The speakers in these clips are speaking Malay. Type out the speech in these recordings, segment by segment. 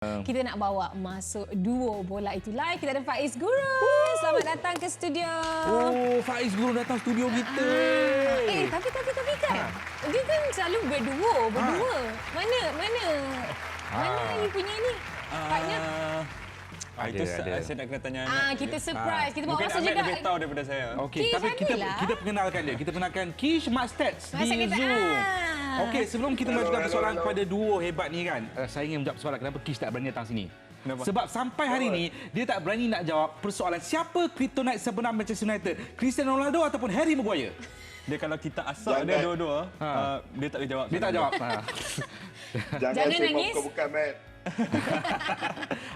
Kita nak bawa masuk duo Bola Itu Live. Kita ada Faiz Guru. Selamat datang ke studio. Oh, Faiz Guru datang studio kita. Tapi kan. Dia kan selalu berdua. Mana you punya ni? Partner? Itu ada. saya nak kena tanya. Kita surprise. Kita bawa Mungkin masuk Ahmed juga. lebih tahu daripada saya. Okey, Kish, tapi ambillah. kita perkenalkan dia. Kita perkenalkan Kish Makstats Masa di kita- Zoom. Ah. Okey, sebelum kita mengajukan persoalan kepada duo hebat ni kan, saya ingin menjawab soalan kenapa Kish tak berani datang sini. Kenapa? Sebab sampai hari ini dia tak berani nak jawab persoalan siapa kryptonite sebenar Manchester United, Cristiano Ronaldo ataupun Harry Maguire. Dia kalau kita asak dia dua-dua, dia tak boleh jawab. Dia tak jawab. Jangan Jangan nangis. bukan Matt.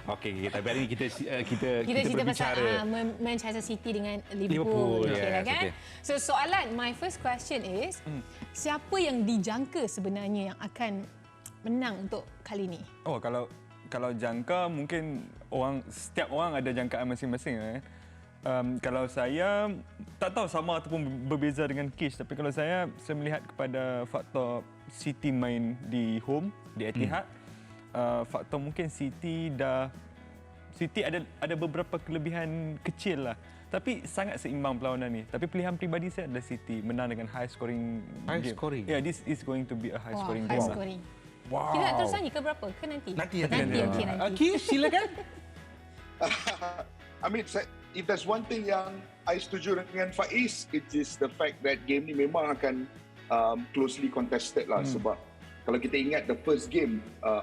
Okey, tapi hari ini kita Kita cerita pasal berbicara. Manchester City dengan Liverpool, Liverpool. Okey lah yes, kan? okey. So soalan, my first question is, siapa yang dijangka sebenarnya yang akan menang untuk kali ini? Oh, kalau jangka mungkin setiap orang ada jangkaan masing-masing. Kalau saya tak tahu sama ataupun berbeza dengan Kish, tapi kalau saya melihat kepada faktor City main di home di Etihad. Faktor mungkin City ada beberapa kelebihan kecil lah. Tapi sangat seimbang perlawanan ni. Tapi pilihan peribadi saya adalah City menang dengan high scoring game. scoring? Yeah, this is going to be a high scoring high game. scoring. Wow. Kita nak terus tanya ke berapa? Ke nanti? Nanti. Okey, nanti. Kish, silakan. I mean, if there's one thing yang I setuju dengan Faiz, it is the fact that game ni memang akan closely contested lah. Sebab kalau kita ingat the first game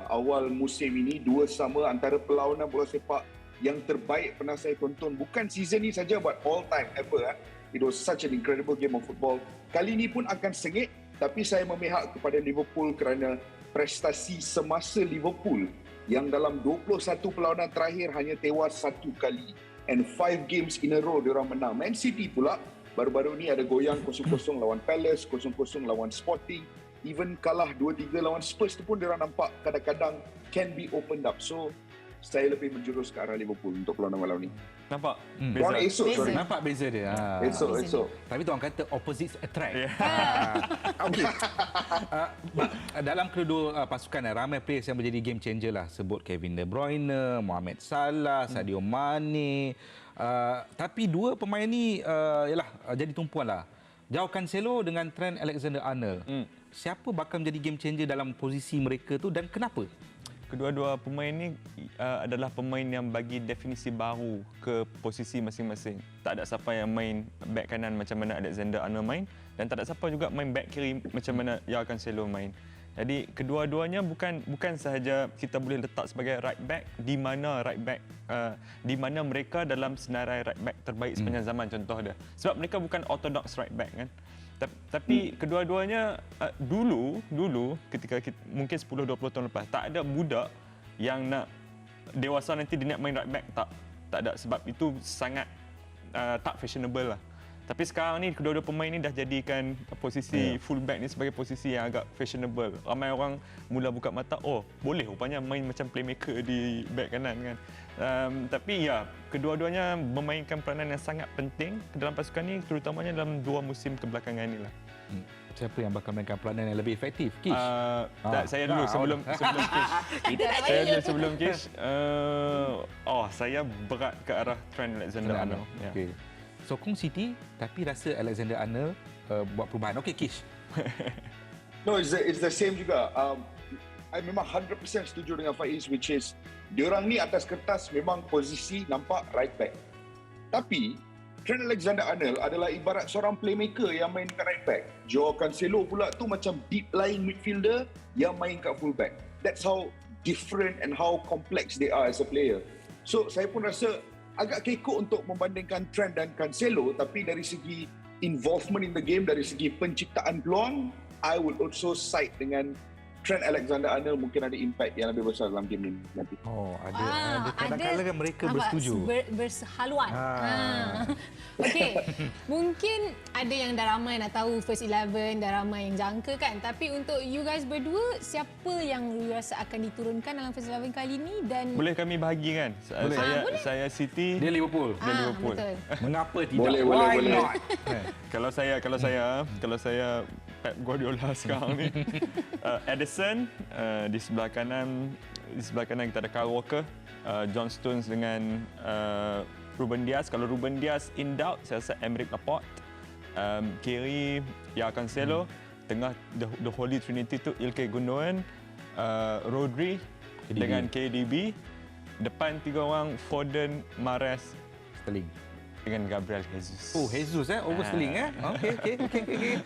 awal musim ini, 2-2 antara perlawanan bola sepak yang terbaik pernah saya tonton. Bukan season ni saja, but all time ever. It was such an incredible game of football. Kali ini pun akan sengit, tapi saya memihak kepada Liverpool kerana prestasi semasa Liverpool yang dalam 21 perlawanan terakhir hanya tewas 1 kali. And 5 games in a row diorang menang. Man City pula baru-baru ni ada goyang 0-0 lawan Palace, 0-0 lawan Sporting. Even kalah 2-3 lawan Spurs tu pun diorang nampak kadang-kadang can be opened up. So, saya lebih menjurus ke arah Liverpool untuk perlawanan malam ni. Nampak? Diorang esok, sorry. Nampak beza dia. Esok. Tapi tu orang kata opposites attract. Yeah. Okey. Dalam kedua pasukan ramai players yang menjadi game changer lah. Sebut Kevin De Bruyne, Mohamed Salah, Sadio Mane. Tapi dua pemain ni jadi tumpuan lah. Joao Cancelo dengan Trent Alexander-Arnold. Siapa bakal menjadi game changer dalam posisi mereka tu dan kenapa? Kedua-dua pemain ni adalah pemain yang bagi definisi baru ke posisi masing-masing. Tak ada siapa yang main back kanan macam mana Alexander-Arnold main dan tak ada siapa juga main back kiri macam mana Joao Cancelo main. Jadi kedua-duanya bukan sahaja kita boleh letak sebagai right back di mana mereka dalam senarai right back terbaik sepanjang zaman contoh dia. Sebab mereka bukan orthodox right back kan. Tapi kedua-duanya dulu ketika mungkin 10-20 tahun lepas tak ada budak yang nak dewasa nanti dia nak main right back, tak ada, sebab itu sangat tak fashionable lah. Tapi sekarang ni kedua-dua pemain ni dah jadikan posisi full back ni sebagai posisi yang agak fashionable. Ramai orang mula buka mata, oh boleh rupanya main macam playmaker di back kanan kan. Tapi ya, kedua-duanya memainkan peranan yang sangat penting dalam pasukan ni, terutamanya dalam 2 musim kebelakangan ni lah. Siapa yang bakal mainkan peranan yang lebih efektif? Kish? Saya dulu sebelum Kish. Sebelum Kish. Saya berat ke arah Trent Alexander-Arnold. Ya. Okay. Sokong City tapi rasa Alexander-Arnold buat perubahan. Okey, Kish. No, it's the same juga. I memang 100% setuju dengan Faiz, which is diorang ni atas kertas memang posisi nampak right back. Tapi Trent Alexander-Arnold adalah ibarat seorang playmaker yang main kat right back. Joao Cancelo pula tu macam deep lying midfielder yang main kat full back. That's how different and how complex they are as a player. So saya pun rasa agak kekok untuk membandingkan Trent dan Cancelo, tapi dari segi involvement in the game, dari segi penciptaan peluang, I would also side dengan Trent Alexander-Arnold mungkin ada impact yang lebih besar dalam game ini nanti. Oh, ada kadang-kadang kan mereka bersetuju. Bersehaluan. Okey, mungkin ada yang dah ramai nak tahu First 11, dah ramai yang jangka kan. Tapi untuk you guys berdua, siapa yang you rasa akan diturunkan dalam First 11 kali ni dan Boleh kami bahagikan? Boleh. Saya City. Dia Liverpool. Liverpool. Betul. Mengapa tidak? Boleh. Why not? Kalau saya Pep Guardiola sekarang ni, Ederson di sebelah kanan, di sebelah kanan kita ada Kyle Walker, John Stones dengan Ruben Dias. Kalau Ruben Dias in doubt, saya rasa Emerick Laporte. Kiri, Yao Cancelo. Tengah, the Holy Trinity tu Ilkay Gundogan, Rodri dengan KDB. Depan 3 orang, Foden, Mahrez Sterling dengan Gabriel Jesus. Oh, Jesus Over Sterling Okey.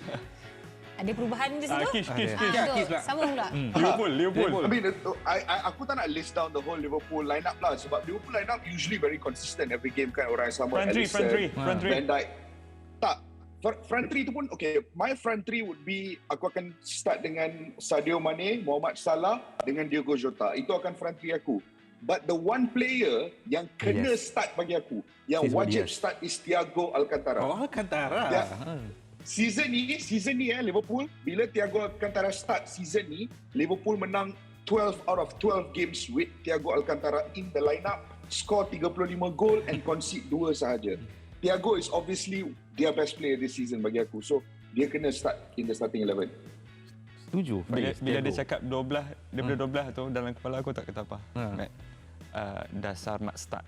Ada perubahan di situ? Kish. Kish pula. Sambung pula. Liverpool. I mean, aku tak nak list down the whole Liverpool lineup lah sebab Liverpool lineup usually very consistent every game kan, orang sama Front three. Van Dijk. Tak, front three tu pun okay. My front three would be, aku akan start dengan Sadio Mane, Mohamed Salah dengan Diogo Jota. Itu akan front three aku. But the one player yang kena start bagi aku, yang wajib start is Thiago Alcantara. Oh, Alcantara. Ya. Season ni Liverpool, bila Thiago Alcantara start season ni, Liverpool menang 12 out of 12 games with Thiago Alcantara in the lineup, score 35 gol and concede 2 sahaja. Thiago is obviously their best player this season bagi aku. So dia kena start in the starting 11. Setuju. Bila dia cakap 12, daripada 12 tu dalam kepala aku tak kata apa. Matt, dasar nak start.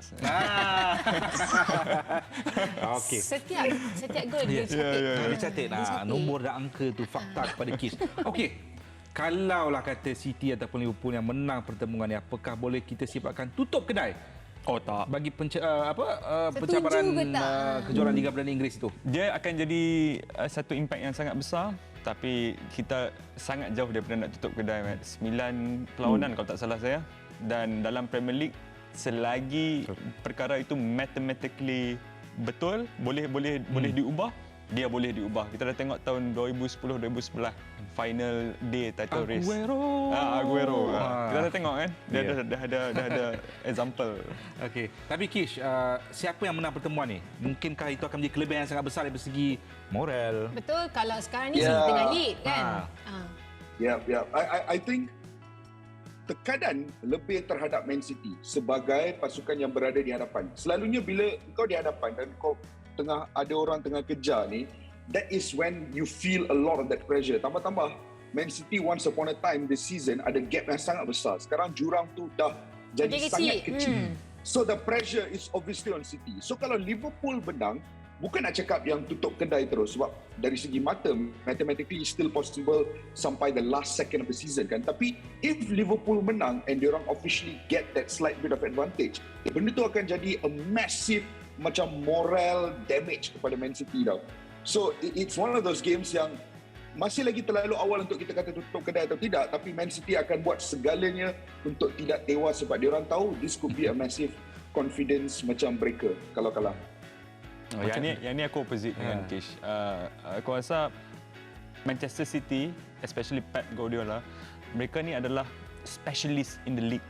Okey. Setiap gol dia catat. Dia catat nombor dan angka tu fakta kepada Kish. Okey. Kalaulah kata City ataupun Liverpool yang menang pertemuan ni, apakah boleh kita sifatkan tutup kedai? Oh tak. Bagi pencabaran ke tak? kejuaraan Liga Perdana Inggeris itu. Dia akan jadi satu impak yang sangat besar, tapi kita sangat jauh daripada nak tutup kedai, Matt. 9 perlawanan kalau tak salah saya. Dan dalam Premier League, selagi perkara itu mathematically betul, boleh diubah, dia boleh diubah. Kita dah tengok tahun 2010-2011 final day title race. Aguero. Kita dah tengok kan? Dah ada example. Okey. Tapi Kish, siapa yang menang pertemuan ni? Mungkinkah itu akan menjadi kelebihan yang sangat besar dari segi moral? Betul, kalau sekarang ni City tengah lead kan. Yeah. I think tekanan lebih terhadap Man City sebagai pasukan yang berada di hadapan. Selalunya bila kau di hadapan dan kau ada orang tengah kejar ni, that is when you feel a lot of that pressure. Tambah-tambah Man City once upon a time this season ada gap yang sangat besar. Sekarang jurang tu dah jadi sangat kecil. So the pressure is obviously on City. So kalau Liverpool menang, bukan nak cakap yang tutup kedai terus sebab dari segi mata mathematically still possible sampai the last second of the season kan. Tapi if Liverpool menang and diorang officially get that slight bit of advantage, benda tu akan jadi a massive macam moral damage kepada Man City tau. So it's one of those games yang masih lagi terlalu awal untuk kita kata tutup kedai atau tidak, tapi Man City akan buat segalanya untuk tidak tewas sebab diorang tahu this could be a massive confidence macam breaker kalau kalah. Yang ni aku opposite dengan Kish. Aku rasa Manchester City, especially Pep Guardiola, mereka ni adalah specialist in the league.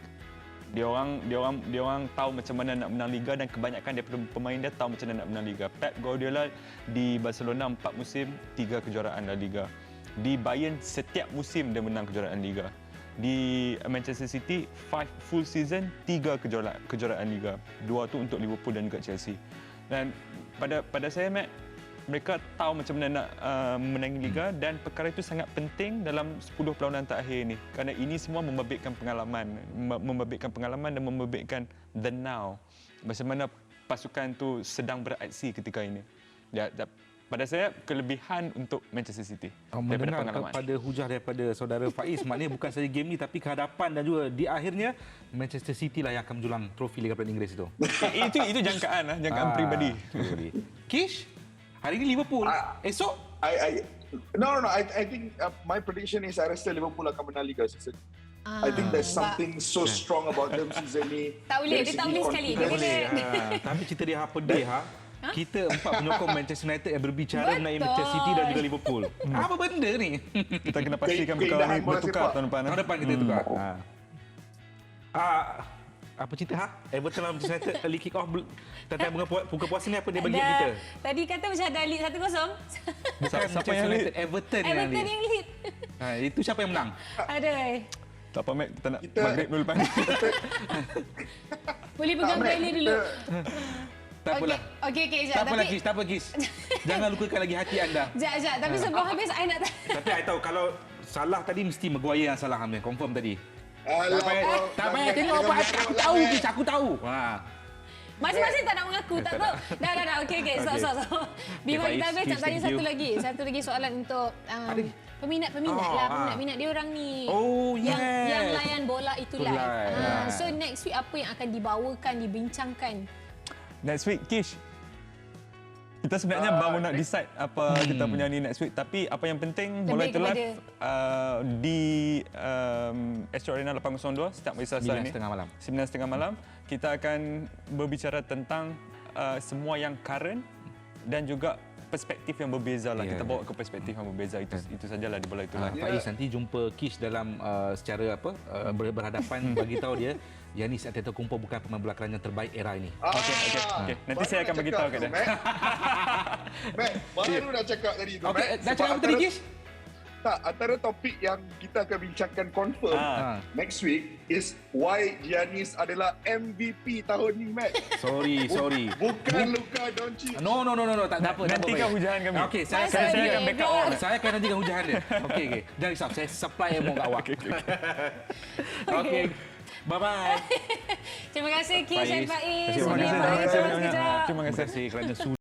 Dia orang tahu macam mana nak menang liga dan kebanyakan daripada pemain dia tahu macam mana nak menang liga. Pep Guardiola di Barcelona 4 musim 3 kejuaraan La Liga. Di Bayern setiap musim dia menang kejuaraan liga. Di Manchester City 5 full season 3 kejuaraan liga. 2 tu untuk Liverpool dan juga Chelsea. Dan pada saya, Matt, mereka tahu macam mana nak menangi liga dan perkara itu sangat penting dalam 10 perlawanan terakhir ini kerana ini semua membabitkan pengalaman dan membabitkan the now. Bagaimana pasukan tu sedang beraksi ketika ini. Pada saya, kelebihan untuk Manchester City daripada pengalaman. Pada hujah daripada saudara Faiz, maknanya bukan saja game ni tapi kehadapan dan juga di akhirnya Manchester City lah yang akan menjulang trofi Liga Perdana Inggeris itu. Itu jangkaan peribadi. Kish, hari ini Liverpool. Esok? No. I think my prediction is I rasa Liverpool akan menang Liga season. I think there's something so strong about them season ni. Tak boleh, dia tak boleh sekali. Dia kena. Tapi cerita dia pedih Kita 4 penyokong Manchester United yang berbicara mengenai Manchester City dan juga Liverpool. Apa benda ni? Kita kena pastikan perkara ni bertukar tahun depan. Tahun depan kita tukar. Apa cerita Everton lawan Manchester United early kick off tentang buka puasa ni apa dia bagi kita? Tadi kata macam ada lead 1-0. Bukan Manchester United, Everton yang lead. Itu siapa yang menang? Aduh. Tak apa, Mac, kita nak maghrib dulu lepas. Boleh pegang braille dulu. Tak apalah. Okey, tak apalah, Gis. Tak apa, Gis. Jangan lukakan lagi hati anda. Sekejap. Tapi sebelum habis, saya nak Tapi saya tahu kalau salah tadi mesti Maguire yang salah, Hamil. Confirm tadi. Alah, Tak payah tengok apa. Aku tahu, Kish. Aku tahu. Masing-masing tak nak mengaku, tak tahu. Dah. Okey. Stop. Bima, Okay, kita Faiz, habis nak Kish, tanya thank you. satu lagi soalan untuk peminat-peminat lah. Peminat-peminat dia orang ni. Oh, yes. Yang layan bola itu Itu live. live. So next week apa yang akan dibawakan, dibincangkan? Next week, Kish. Kita sebenarnya baru nak decide apa kita punya ni next week. Tapi apa yang penting, Lebih bola itu kepada- live di Astro Arena 802 setiap hari Selasa ni. 9.30 malam. 9.30 malam. Kita akan berbicara tentang semua yang current dan juga perspektif yang berbeza lah. Ya, Kita ya. bawa ke perspektif yang berbeza. Itu sajalah di bola itu live. Faiz nanti jumpa Kish dalam secara berhadapan bagi tahu dia Giannis Antetokounmpo bukan pemain bola keranjang terbaik era ini. Okey. Nanti saya akan beritahu kat dia. Matt, baru nak cakap tadi tu, Okey, Matt. dah cakap apa tadi, Kish? Tak, antara topik yang kita akan bincangkan confirm next week is why Giannis adalah MVP tahun ni, Matt. Sorry. Bukan Luka Doncic. No. Tak apa. Nantikan hujahan kami. Okey, saya akan backup awak. Saya akan nantikan hujahan dia. Okey. Jangan risau, saya supply ammo kat awak. Okey. Bye-bye. Terima kasih Kish dan Faiz. Terima kasih. Bima, Terima kasih terus banyak. kejap. Terima kasih. Terima kasih kerana sudi